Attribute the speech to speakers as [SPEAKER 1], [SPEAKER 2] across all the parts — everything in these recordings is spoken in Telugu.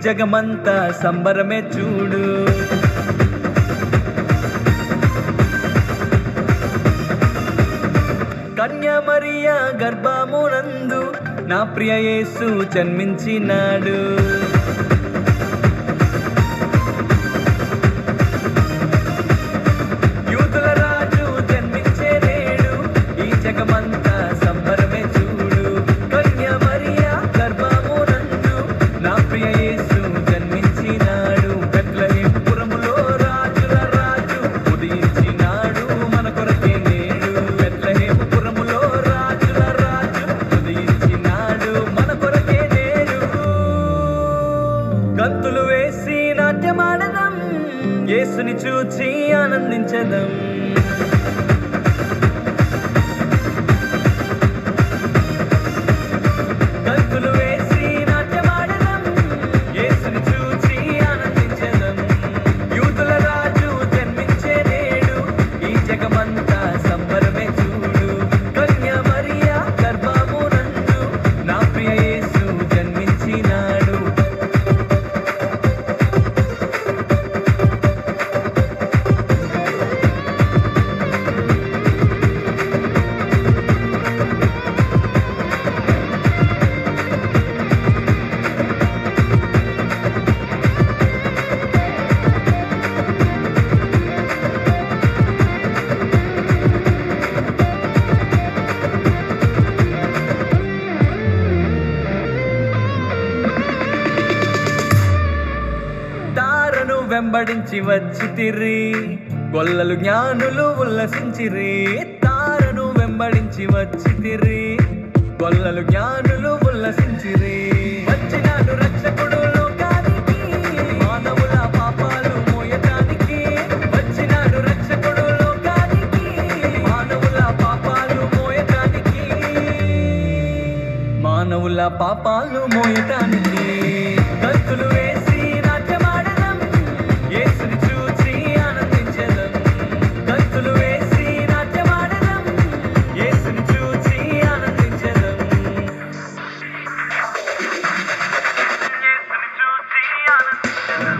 [SPEAKER 1] జగమంతా సంబరమే చూడు. కన్యా మరియా గర్భమునందు నా ప్రియ యేసు జన్మించినాడు. యూదుల రాజు జన్మించే నేడు ఈ జగమంతా సంబరమే చూడు. కన్యా మరియా గర్భమునందు నా ప్రియ యేసు జన్మించినాడు. బెత్లెహేము పురములో రాజుల రాజు ఉదయించినాడు మన కొరకే నేడు. బెత్లెహేము పురములో రాజుల రాజు ఉదయించినాడు మన కొరకే నేడు. గంతులు వేసి నాట్యమాడదాం, యేసుని చూచి ఆనందించదాం. గంతులు వేసి నాట్యమాడదాం, యేసుని చూచి ఆనందించదాం. యూదుల రాజు జన్మించే నేడు ఈ జగమంతా సంబరమే చూడు. కన్యా మరియా గర్భమునందు నా ప్రియ యేసు జన్మించినాడు. తారను వెంబడించి వచ్చితిరి, గొల్లలు జ్ఞానులు ఉల్లసించిరి. తారను వెంబడించి వచ్చితిరి, గొల్లలు జ్ఞానులు ఉల్లసించిరి. వచ్చినాడు రక్షకుడు లోకానికి, మానవుల పాపాలు మోయటానికి. వచ్చినాడు రక్షకుడు లోకానికి, మానవుల పాపాలు మోయటానికి. మానవుల పాపాలు మోయటానికి. గంతులు వేసి నాట్యమాడదాం, యేసుని చూచి ఆనందించదాం. గంతులు వేసి నాట్యమాడదాం, యేసుని చూచి ఆనందించదాం. యేసుని చూచి ఆనందించదాం.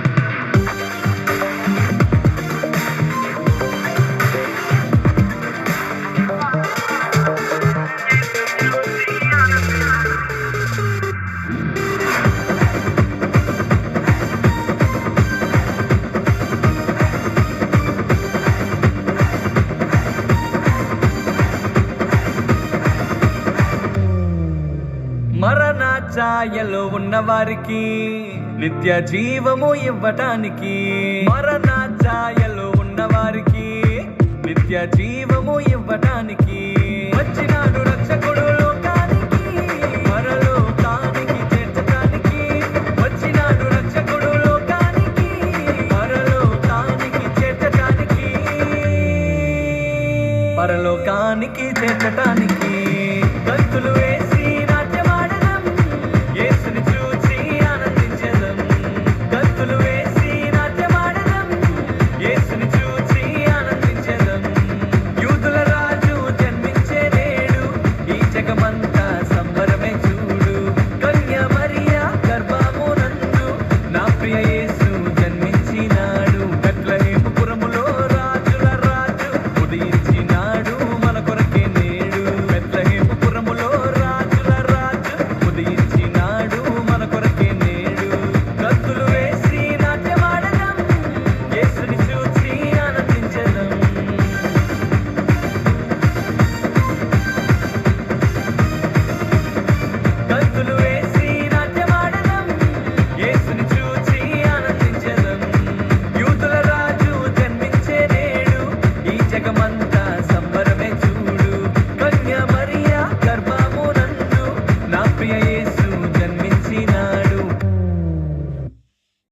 [SPEAKER 1] మరణ ఛాయలో ఉన్నవారికి నిత్య జీవము ఇవ్వటానికి. మరణ ఛాయలో ఉన్నవారికి నిత్య జీవము ఇవ్వటానికి. వచ్చినాడు రక్షకుడు లోకానికి, పరలోకానికి చేర్చటానికి. వచ్చినాడు రక్షకుడు లోకానికి, పరలోకానికి చేర్చటానికి. పరలోకానికి చేర్చటానికి.